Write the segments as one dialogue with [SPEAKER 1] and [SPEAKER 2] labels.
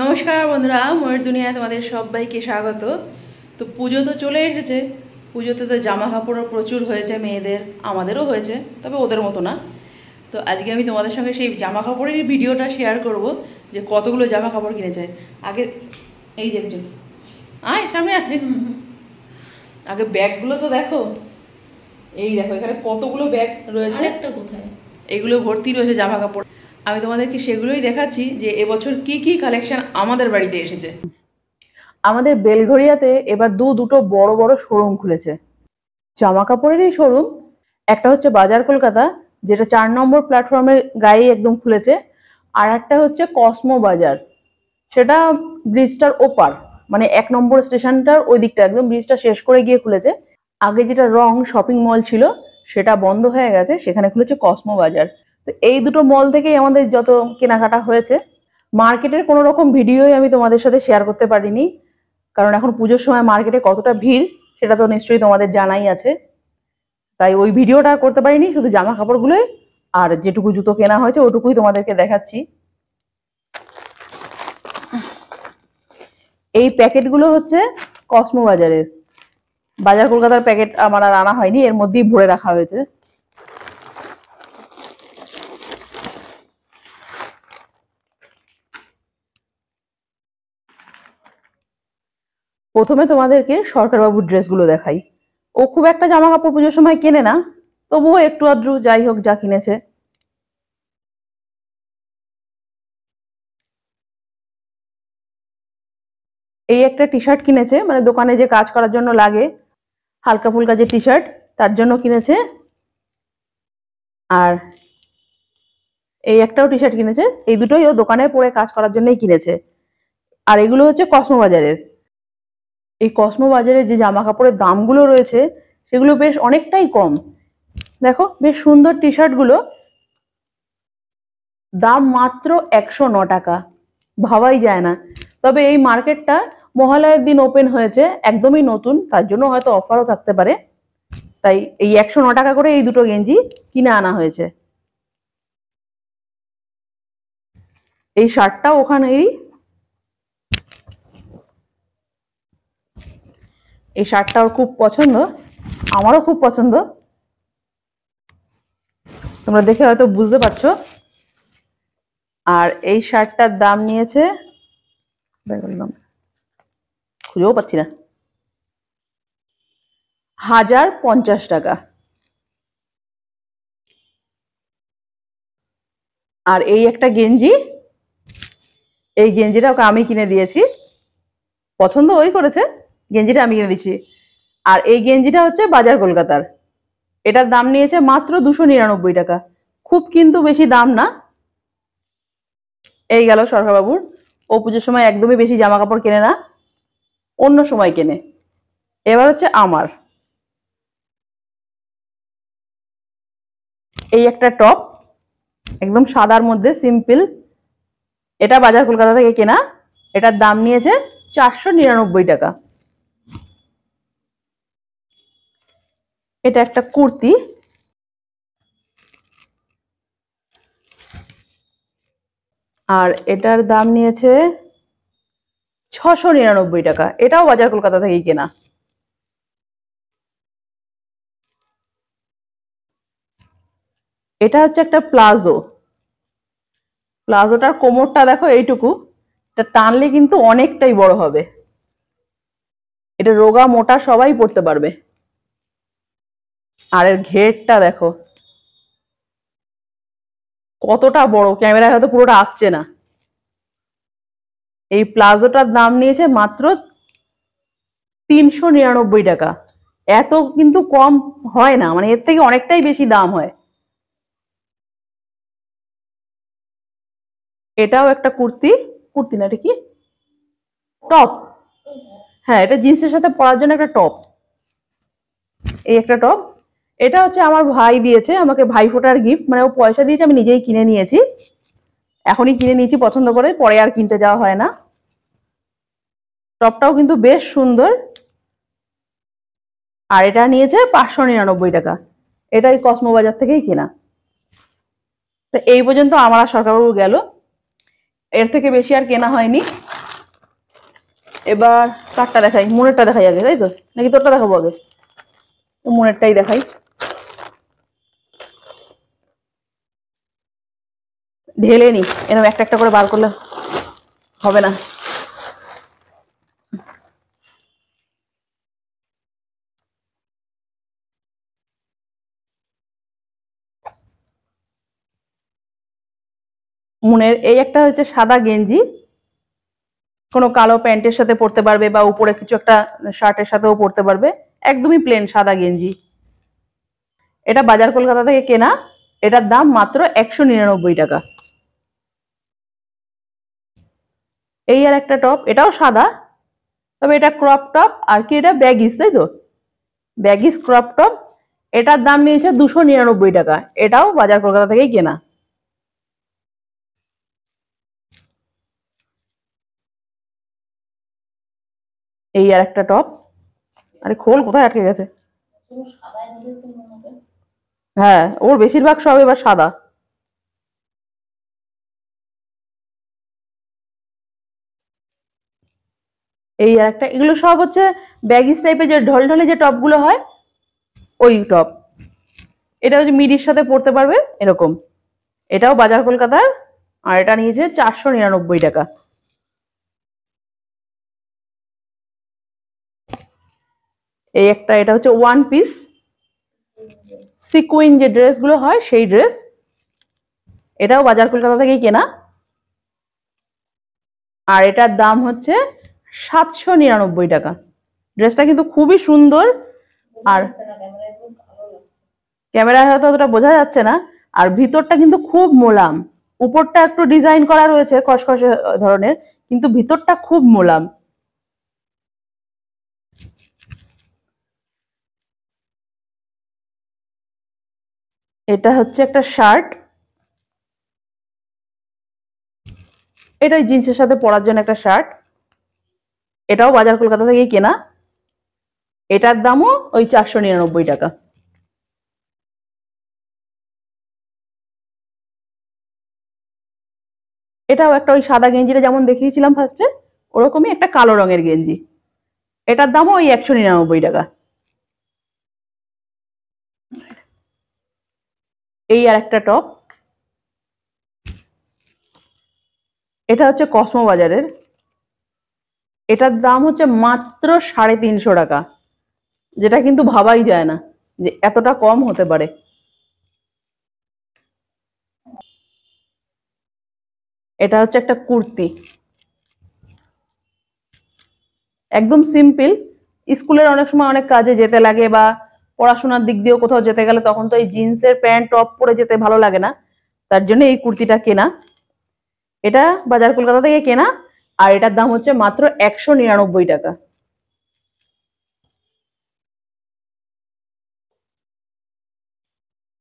[SPEAKER 1] নমস্কার বন্ধুরা, ময়ূর দুনিয়ায় তোমাদের সবাইকে স্বাগত। তো পুজো তো চলে এসেছে। পুজোতে তো জামা কাপড়ও প্রচুর হয়েছে মেয়েদের, আমাদেরও হয়েছে, তবে ওদের মতো না। তো আজকে আমি তোমাদের সঙ্গে সেই জামা কাপড়ের ভিডিওটা শেয়ার করব, যে কতগুলো জামা কাপড় কিনেছে। আগে এই যে আয় সামনে আয়, আগে ব্যাগগুলো তো দেখো। এই দেখো এখানে কতগুলো ব্যাগ রয়েছে,
[SPEAKER 2] কোথায়
[SPEAKER 1] এগুলো ভর্তি রয়েছে জামা কাপড়। আমি তোমাদেরকে সেগুলোই দেখাচ্ছি যে এবছর কি কি কালেকশন আমাদের বাড়িতে এসেছে। আমাদের বেলঘরিয়াতে এবার দুটো বড় বড় শোরুম খুলেছে, জামা কাপড়েরই শোরুম। একটা হচ্ছে বাজার কলকাতা, যেটা 4 নম্বর প্ল্যাটফর্মের গায়ে একদম খুলেছে। আর একটা হচ্ছে কসমো বাজার, সেটা ব্রিজটার ওপার, মানে 1 নম্বর স্টেশনটার ওই দিকটা, একদম ব্রিজটা শেষ করে গিয়ে খুলেছে। আগে যেটা রং শপিং মল ছিল সেটা বন্ধ হয়ে গেছে, সেখানে খুলেছে কসমো বাজার। তো এই দুটো মল থেকেই আমাদের যত কেনাকাটা হয়েছে। মার্কেটের কোনো রকম ভিডিওই আমি তোমাদের সাথে শেয়ার করতে পারিনি, কারণ এখন পুজোর সময় মার্কেটে কতটা ভিড় সেটা তো নিশ্চয়ই তোমাদের জানাই আছে। তাই ওই ভিডিওটা করতে পারিনি, শুধু জামা কাপড়গুলোই আর যেটুকু জুতো কেনা হয়েছে ওটুকুই তোমাদেরকে দেখাচ্ছি। এই প্যাকেটগুলো হচ্ছে কসমো বাজারের। বাজার কলকাতার প্যাকেট আমার আর আনা হয়নি, এর মধ্যেই ভরে রাখা হয়েছে। প্রথমে তোমাদেরকে সরকারবাবুর ড্রেসগুলো দেখাই। ও খুব একটা জামা কাপড় পুজোর সময় কেনে না, তবুও একটু আধটু যাই হোক যা কিনেছে। এই একটা টি শার্ট কিনেছে, মানে দোকানে যে কাজ করার জন্য লাগে, হালকা ফুলকা যে টি শার্ট, তার জন্য কিনেছে। আর এই একটাও টি শার্ট কিনেছে। এই দুটোই ও দোকানে পরে কাজ করার জন্যই কিনেছে। আর এগুলো হচ্ছে কসমো বাজারের। এই কসমো বাজারে যে জামা কাপড়ের দামগুলো রয়েছে সেগুলো বেশ অনেকটাই কম। দেখো বেশ সুন্দর টি শার্ট গুলো, দাম মাত্র 109 টাকা। ভাবাই যায় না। তবে এই মার্কেটটা মহালয়ের দিন ওপেন হয়েছে, একদমই নতুন, তার জন্য হয়তো অফারও থাকতে পারে। তাই এই 109 টাকা করে এই দুটো গেঞ্জি কিনে আনা হয়েছে। এই শার্টটাও ওখানেই, এই শার্টটা ওর খুব পছন্দ, আমারও খুব পছন্দ, তোমরা দেখে হয়তো বুঝতে পারছো। আর এই শার্টটার দাম নিয়েছে, খুঁজেও পাচ্ছি না, 1050 টাকা। আর এই একটা গেঞ্জি, এই গেঞ্জিটা ওকে আমি কিনে দিয়েছি, পছন্দ ওই করেছে, গেঞ্জিটা আমি কিনে দিচ্ছি। আর এই গেঞ্জিটা হচ্ছে বাজার কলকাতার, এটার দাম নিয়েছে মাত্র 299 টাকা। খুব কিন্তু বেশি দাম না। এই গেল সরকারবাবুর। ও পুজোর সময় একদমই বেশি জামা কাপড় কেনে না, অন্য সময় কেনে। এবার হচ্ছে আমার এই একটা টপ, একদম সাদার মধ্যে সিম্পল, এটা বাজার কলকাতা থেকে কেনা। এটার দাম নিয়েছে 499 টাকা। এটা একটা কুর্তি, আর এটার দাম নিয়েছে 699 টাকা। এটাও বাজার কলকাতা থেকেই কেনা। এটা হচ্ছে একটা প্লাজো। প্লাজোটার কোমরটা দেখো এইটুকু, এটা টানলে কিন্তু অনেকটাই বড় হবে। এটা রোগা মোটা সবাই পরতে পারবে। আর এর ঘেরটা দেখো কতটা বড়, ক্যামেরায় হয়তো পুরোটা আসছে না। এই প্লাজোটার দাম নিয়েছে মাত্র 399 টাকা। এত কিন্তু কম হয় না, মানে এর থেকে অনেকটাই বেশি দাম হয়। এটাও একটা কুর্তি, কুর্তি না এটা কি, টপ। হ্যাঁ, এটা জিন্সের সাথে পরার জন্য একটা টপ। এই একটা টপ, এটা হচ্ছে আমার ভাই দিয়েছে আমাকে, ভাইফোঁটার গিফট, মানে ও পয়সা দিয়েছে, আমি নিজেই কিনে নিয়েছি। এখনই কিনে নিয়েছি পছন্দ করে, পরে আর কিনতে যাওয়া হয় না। টপটাও কিন্তু বেশ সুন্দর। আর এটা নিয়েছে 599 টাকা। এটাই কসমো বাজার থেকেই কেনা। তো এই পর্যন্ত আমার আর সরকারবাবু গেল। এর থেকে বেশি আর কেনা হয়নি। এবার কারটা দেখাই, মনেরটা দেখাই আগে, তাই তো নাকি তোরটা দেখাবো আগে? মনেরটাই দেখাই। ঢেলে নি, এরকম একটা একটা করে বার করলে হবে না। মনের এই একটা হচ্ছে সাদা গেঞ্জি, কোনো কালো প্যান্টের সাথে পরতে পারবে বা উপরে কিছু একটা শার্টের সাথেও পরতে পারবে, একদমই প্লেন সাদা গেঞ্জি। এটা বাজার কলকাতা থেকে কেনা, এটার দাম মাত্র 199 টাকা। এই আর একটা টপ, এটাও সাদা, তবে এটা ক্রপ টপ আর কি, এটা ব্যাগিস, তাই তো ব্যাগিস ক্রপ টপ। এটার দাম নিয়েছে 299 টাকা, এটাও বাজার কলকাতা থেকেই কেনা। এই আর একটা টপ, আরে খোল কোথায় আটকে গেছে। হ্যাঁ, ওর বেশিরভাগ সব এবার সাদা। এই আর একটা, এগুলো সব হচ্ছে ব্যাগিস টাইপের, যে ঢলঢলে যে টপ গুলো হয় ওই টপ। এটা হচ্ছে মিডির সাথে পরতে পারবে এরকম। এটাও বাজার কলকাতার, আর এটা নিয়েছে 499 টাকা। এই একটা, এটা হচ্ছে ওয়ান পিস সিকুইন যে ড্রেস গুলো হয় সেই ড্রেস, এটাও বাজার কলকাতা থেকেই কেনা, আর এটার দাম হচ্ছে 799 টাকা। ড্রেসটা কিন্তু খুবই সুন্দর, আর ক্যামেরায় হয়তো অতটা বোঝা যাচ্ছে না, আর ভিতরটা কিন্তু খুব মোলাম। উপরটা একটু ডিজাইন করা রয়েছে খসখসে ধরনের, কিন্তু ভিতরটা খুব মোলাম। এটা হচ্ছে একটা শার্ট, এটা জিন্সের সাথে পরার জন্য একটা শার্ট, এটাও বাজার কলকাতা থেকেই কেনা, এটার দামও ওই 499 টাকা। এটাও একটা ওই সাদা গেঞ্জিটা যেমন দেখিয়েছিলাম ফার্স্টে, ওরকমই একটা কালো রঙের গেঞ্জি, এটার দামও ওই 199 টাকা। এই আর একটা টপ, এটা হচ্ছে কসমো বাজারের, এটার দাম হচ্ছে মাত্র 350 টাকা, যেটা কিন্তু ভাবাই যায় না যে এতটা কম হতে পারে। এটা হচ্ছে একটা কুর্তি, একদম সিম্পল। স্কুলের অনেক সময় অনেক কাজে যেতে লাগে, বা পড়াশোনার দিক দিয়েও কোথাও যেতে গেলে তখন তো এই জিন্সের প্যান্ট টপ পরে যেতে ভালো লাগে না, তার জন্য এই কুর্তিটা কেনা। এটা বাজার কলকাতা থেকে কেনা, আর এটার দাম হচ্ছে মাত্র 199 টাকা।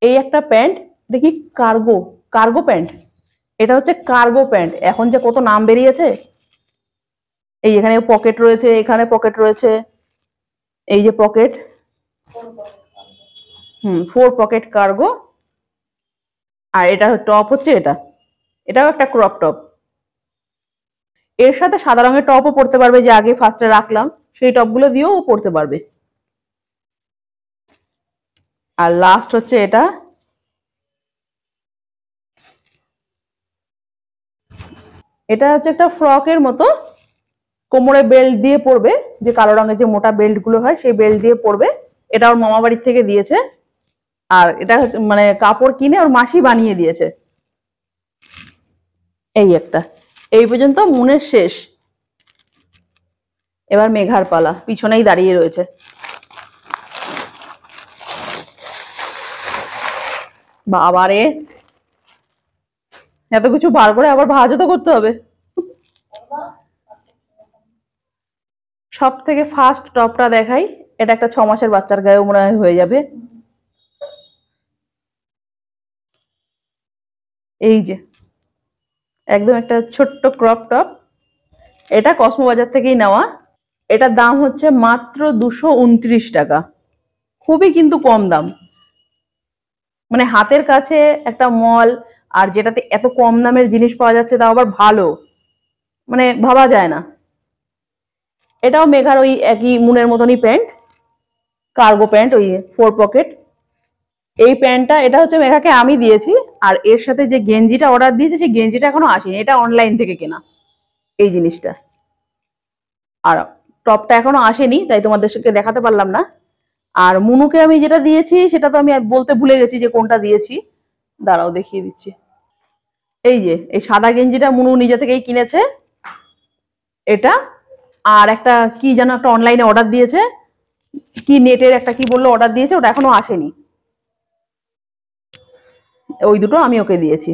[SPEAKER 1] এই একটা প্যান্ট দেখি, কার্গো, কার্গো প্যান্ট, এটা হচ্ছে কার্গো প্যান্ট, এখন যে কত নাম বেরিয়েছে। এই এখানে পকেট রয়েছে, এখানে পকেট রয়েছে, এই যে পকেট, ফোর পকেট কার্গো। আর এটা টপ হচ্ছে এটা, এটাও একটা ক্রপ টপ। এর সাথে সাদা রঙের টপও পরতে পারবে, যে আগে ফার্স্টে রাখলাম সেই টপগুলো দিয়েও পরতে পারবে। আর লাস্ট হচ্ছে এটা, এটা হচ্ছে একটা ফ্রকের মতো, কোমরে বেল্ট দিয়ে পরবে, যে কালো রঙের যে মোটা বেল্ট গুলো হয় সেই বেল্ট দিয়ে পরবে। এটা ওর মামা বাড়ির থেকে দিয়েছে, আর এটা হচ্ছে মানে কাপড় কিনে ওর মাসি বানিয়ে দিয়েছে। এই একটা, এই পর্যন্ত মুনের শেষ। এবার মেঘার পালা, পিছনেই দাঁড়িয়ে রয়েছে। বাবারে, এত কিছু বার করে আবার ভাঁজও তো করতে হবে। সব থেকে ফার্স্ট টপটা দেখাই, এটা একটা 6 মাসের বাচ্চার গায়েও মনে হয় হয়ে যাবে। এই যে একদম একটা ছোট্ট ক্রপ টপ, এটা কসমো বাজার থেকেই নেওয়া, এটার দাম হচ্ছে মাত্র 229 টাকা, খুবই কিন্তু কম দাম। মানে হাতের কাছে একটা মল আর যেটাতে এত কম দামের জিনিস পাওয়া যাচ্ছে তাও আবার ভালো, মানে ভাবা যায় না। এটাও মেঘার ওই একই মুনের মতনই প্যান্ট, কার্গো প্যান্ট, ওই 4 পকেট। এই প্যান্টটা এটা হচ্ছে মেঘাকে আমি দিয়েছি, আর এর সাথে যে গেঞ্জিটা অর্ডার দিয়েছে সেই গেঞ্জিটা এখনো আসেনি, এটা অনলাইন থেকে কেনা এই জিনিসটা। আর টপটা এখনো আসেনি তাই তোমাদের সাথে দেখাতে পারলাম না। আর মুনুকে আমি যেটা দিয়েছি সেটা তো আমি বলতে ভুলে গেছি যে কোনটা দিয়েছি, দাঁড়াও দেখিয়ে দিচ্ছি। এই যে এই সাদা গেঞ্জিটা মুনু নিজে থেকেই কিনেছে, এটা। আর একটা কি যেন একটা অনলাইনে অর্ডার দিয়েছে, কি নেটের একটা কি বললো অর্ডার দিয়েছে, ওটা এখনো আসেনি। ওই দুটো আমি ওকে দিয়েছি।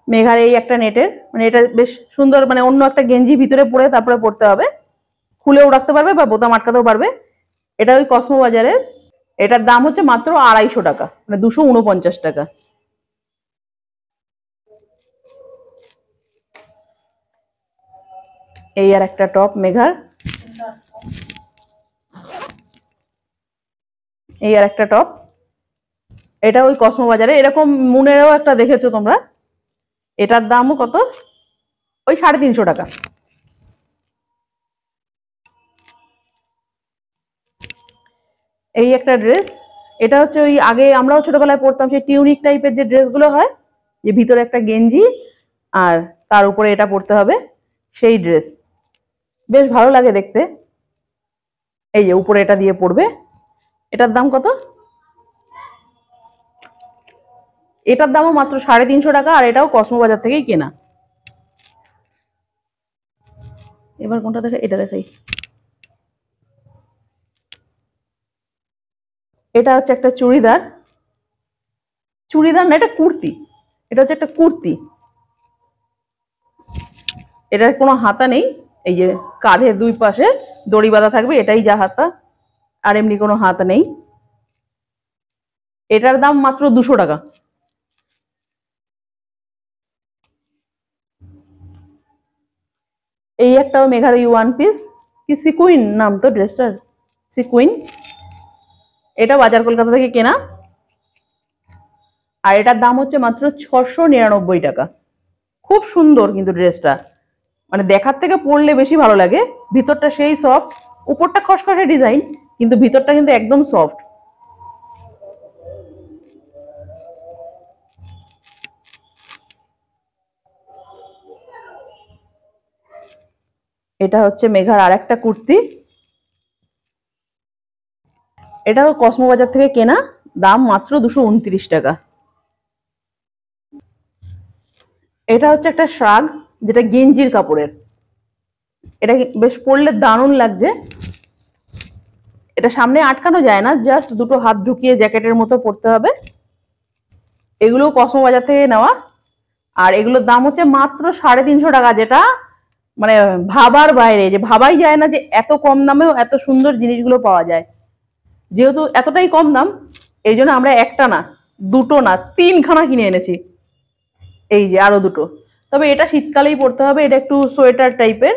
[SPEAKER 1] মেঘার এই একটা নেটের, মানে এটা বেশ সুন্দর, মানে অন্য একটা গেঞ্জি ভিতরে পরে তারপরে পরতে হবে, খুলেও রাখতে পারবে বা বোতাম আটকাতেও পারবে। এটা ওই কসমো বাজারের। এটার দাম হচ্ছে মাত্র 250 টাকা, মানে 249 টাকা। এই আর একটা টপ মেঘার, এই আর একটা টপ, এটা ওই কসমো বাজারে। এরকম মুনেরও একটা দেখেছো তোমরা, এটার দামও কত, ওই 350 টাকা। এই একটা ড্রেস, এটা হচ্ছে ওই আগে আমরাও ছোটবেলায় পরতাম সেই টিউনিক টাইপের যে ড্রেসগুলো হয়, যে ভিতরে একটা গেঞ্জি আর তার উপরে এটা পরতে হবে, সেই ড্রেস। বেশ ভালো লাগে দেখতে। এই যে উপরে এটা দিয়ে পরবে। এটার দাম কত, এটার দামও মাত্র 350 টাকা, আর এটাও কসমো বাজার থেকেই কেনা। এবার কোনটা দেখাই, এটা দেখাই। এটা হচ্ছে একটা চুড়িদার, চুড়িদার না এটা কুর্তি, এটা হচ্ছে একটা কুর্তি। এটার কোনো হাতা নেই, এই যে কাঁধে দুই পাশে দড়ি বাঁধা থাকবে, এটাই যা হাতা, আর এমনি কোনো হাত নেই। এটার দাম মাত্র 200 টাকা। এই একটাও মেঘার ওই ওয়ান পিস, কি সিকুইন নাম তো ড্রেসটার, সিকুইন। এটা বাজার কলকাতা থেকে কেনা, আর এটার দাম হচ্ছে মাত্র 699 টাকা। খুব সুন্দর কিন্তু ড্রেসটা, মানে দেখার থেকে পরলে বেশি ভালো লাগে। ভিতরটা সেই সফট, উপরটা খসখসে ডিজাইন, কিন্তু ভিতরটা কিন্তু একদম সফট। এটা হচ্ছে মেঘার আর একটা কুর্তি, এটাও কসমো বাজার থেকে কেনা, দাম মাত্র 229 টাকা। এটা হচ্ছে একটা শার্ট, যেটা গেঞ্জির কাপড়ের, এটা বেশ পরলে দারুণ লাগছে। এটা সামনে আটকানো যায় না, জাস্ট দুটো হাত ঢুকিয়ে জ্যাকেটের মতো পরতে হবে। এগুলো কসমো বাজার থেকে নেওয়া, আর এগুলোর দাম হচ্ছে মাত্র 350 টাকা, যেটা মানে ভাবার বাইরে, যে ভাবাই যায় না যে এত কম দামেও এত সুন্দর জিনিসগুলো পাওয়া যায়। যেহেতু এতটাই কম দাম, এই জন্য আমরা একটা না, দুটো না, 3খানা কিনে এনেছি। এই যে আরো দুটো, তবে এটা শীতকালেই পরতে হবে, এটা একটু সোয়েটার টাইপের,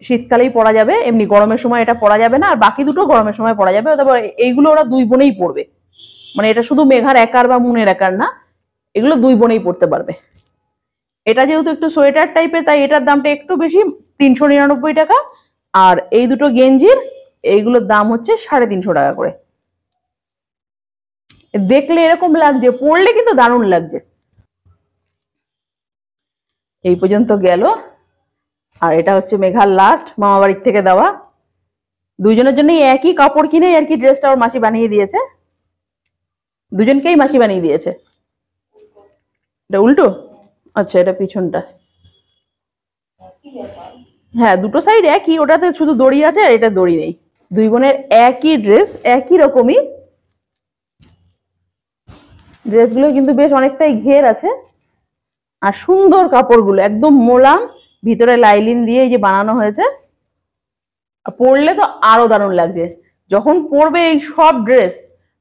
[SPEAKER 1] শীতকালেই পরা যাবে, এমনি গরমের সময় এটা পরা যাবে না। আর বাকি দুটো গরমের সময় পরা যাবে, তবে এইগুলো ওরা দুই বোনেই পরবে, মানে এটা শুধু মেঘার একার বা মুনের একার না, এগুলো দুই বোনেই পরতে পারবে। এটা যেহেতু একটু সোয়েটার টাইপের তাই এটার দামটা একটু বেশি, 399 টাকা। আর এই দুটো গেঞ্জির, এইগুলোর দাম হচ্ছে 350 টাকা করে। দেখলে এরকম লাগছে, পরলে কিন্তু দারুণ লাগছে। এই পর্যন্ত গেল। আর এটা হচ্ছে মেঘার লাস্ট মামা বাড়ির থেকে দেওয়া, দুইজনের জন্যই একই কাপড় কিনে আর কি ড্রেসটা ওর মাসি বানিয়ে দিয়েছে, দুজনকেই মাসি বানিয়ে দিয়েছে। এটা উল্টো, আচ্ছা এটা পিছনটা। হ্যাঁ দুটো সাইড একই, ওটাতে শুধু দড়ি আছে আর এটা দড়ি নেই। দুই বোনের একই ড্রেস, একই রকমই ড্রেসগুলো, কিন্তু বেশ অনেকটাই ঘের আছে। আর সুন্দর কাপড়গুলো, একদম মোলাম, ভিতরে লাইলিন দিয়ে এই যে বানানো হয়েছে। পরলে তো আরো দারুণ লাগছে। যখন পরবে এই সব ড্রেস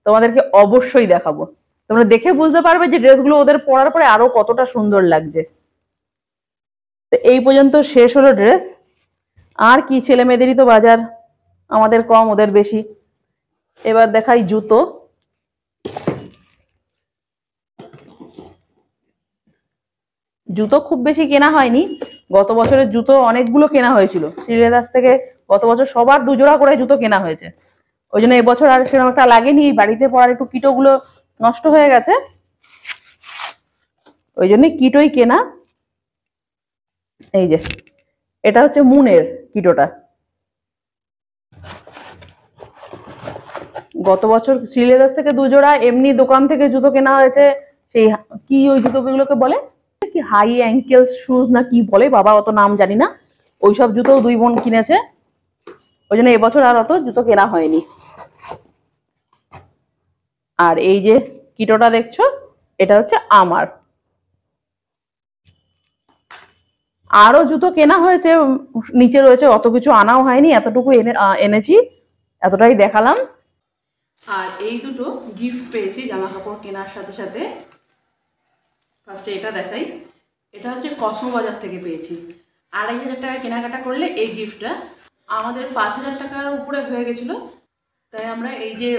[SPEAKER 1] তোমাদেরকে অবশ্যই দেখাবো, তোমরা দেখে বুঝতে পারবে যে ড্রেসগুলো ওদের পরার পরে আরো কতটা সুন্দর লাগছে। তো এই পর্যন্ত শেষ হলো ড্রেস। আর কি, ছেলে মেয়েদেরই তো বাজার, আমাদের কম ওদের বেশি। এবার দেখাই জুতো। জুতো খুব বেশি কেনা হয়নি, গত বছরের জুতো অনেকগুলো কেনা হয়েছিল শ্রীলেদার্স থেকে। গত বছর সবার 2 জোড়া করে জুতো কেনা হয়েছে, ওই জন্য এবছর আর সেরকম একটা লাগেনি। বাড়িতে পড়ার একটু কিটোগুলো নষ্ট হয়ে গেছে, ওই জন্য কিটোই কেনা। এই যে এটা হচ্ছে মুনের কিটোটা। গত বছর শ্রীলেদার্স থেকে 2 জোড়া, এমনি দোকান থেকে জুতো কেনা হয়েছে। সেই কি ওই জুতোগুলোকে বলে কি, হাই অ্যাঙ্কেল শুজ না কি বলে বাবা, অত নাম জানি না। ওইসব জুতো 2 বোন কিনেছে, ওই জন্য এবছর আর অত জুতো কেনা হয়নি। আর এই যে কিটোটা দেখছো, এটা হচ্ছে আমার। আরো জুতো কেনা হয়েছে, নিচে রয়েছে, অত কিছু আনাও হয়নি, এতটুকু এনেছি, এতটাই দেখালাম। আর এই দুটো গিফট পেয়েছি জামা কাপড় কেনার সাথে সাথে। ফার্স্টে এটা দেখাই, এটা হচ্ছে কসমো বাজার থেকে পেয়েছি। 2500 টাকা কেনাকাটা করলে এই গিফটটা, আমাদের 5000 টাকার উপরে হয়ে গেছিল, তাই আমরা এই যে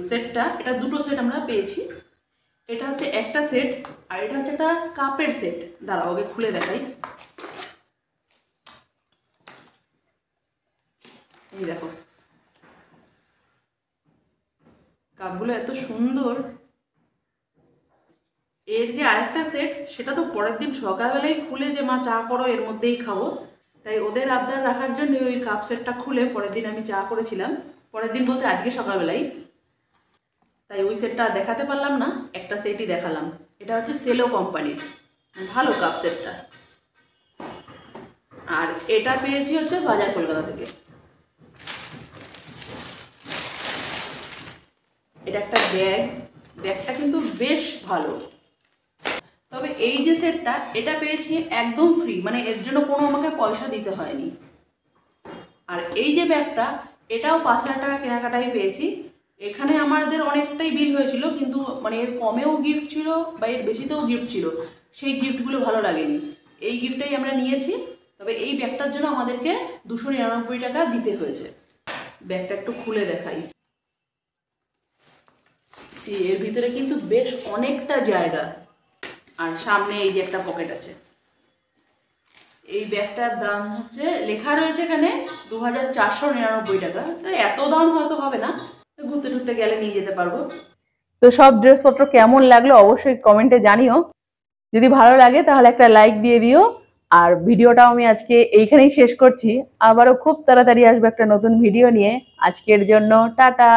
[SPEAKER 1] সেটটা, এটা দুটো সেট আমরা পেয়েছি। এটা হচ্ছে একটা সেট, আর এটা হচ্ছে একটা কাপের সেট। দাঁড়াও আগে খুলে দেখাই। এই দেখো কাপগুলো এত সুন্দর। এর যে আরেকটা সেট, সেটা তো পরের দিন সকালবেলায় খুলে যে মা চা করো এর মধ্যেই খাবো, তাই ওদের আবদার রাখার জন্য ওই কাপ সেটটা খুলে পরের দিন আমি চা করেছিলাম। পরের দিন বলতে আজকে সকালবেলায়, তাই ওই সেটটা দেখাতে পারলাম না, একটা সেটই দেখালাম। এটা হচ্ছে সেলো কোম্পানির, ভালো কাপ সেটটা। আর এটা পেয়েছি হচ্ছে বাজার কলকাতা থেকে। এটা একটা ব্যাগ, ব্যাগটা কিন্তু বেশ ভালো। তবে এই যে সেটটা, এটা পেয়েছি একদম ফ্রি, মানে এর জন্য কোনো আমাকে পয়সা দিতে হয়নি। আর এই যে ব্যাগটা, এটাও 5000 টাকা কেনাকাটাই পেয়েছি। এখানে আমাদের অনেকটাই বিল হয়েছিল, কিন্তু মানে এর কমেও গিফট ছিল বা এর বেশিতেও গিফট ছিল, সেই গিফটগুলো ভালো লাগেনি। এই গিফটটাই আমরা নিয়েছি। তবে এই ব্যাগটার জন্য আমাদেরকে 299 টাকা দিতে হয়েছে। ব্যাগটা একটু খুলে দেখাই। এর ভিতরে কিন্তু বেশ অনেকটা জায়গা, আর সামনে এই যে একটা পকেট আছে। এই ব্যাগটার দাম হচ্ছে, লেখা রয়েছে এখানে 2499 টাকা। তাই এত দাম হয়তো হবে না, ঘুরতে ঘুরতে গেলে নিয়ে যেতে পারবো। তো সব ড্রেসপত্র কেমন লাগলো অবশ্যই কমেন্টে জানিও। যদি ভালো লাগে তাহলে একটা লাইক দিয়ে দিও। আর ভিডিওটাও আমি আজকে এইখানেই শেষ করছি। আবারও খুব তাড়াতাড়ি আসবে একটা নতুন ভিডিও নিয়ে। আজকের জন্য টাটা।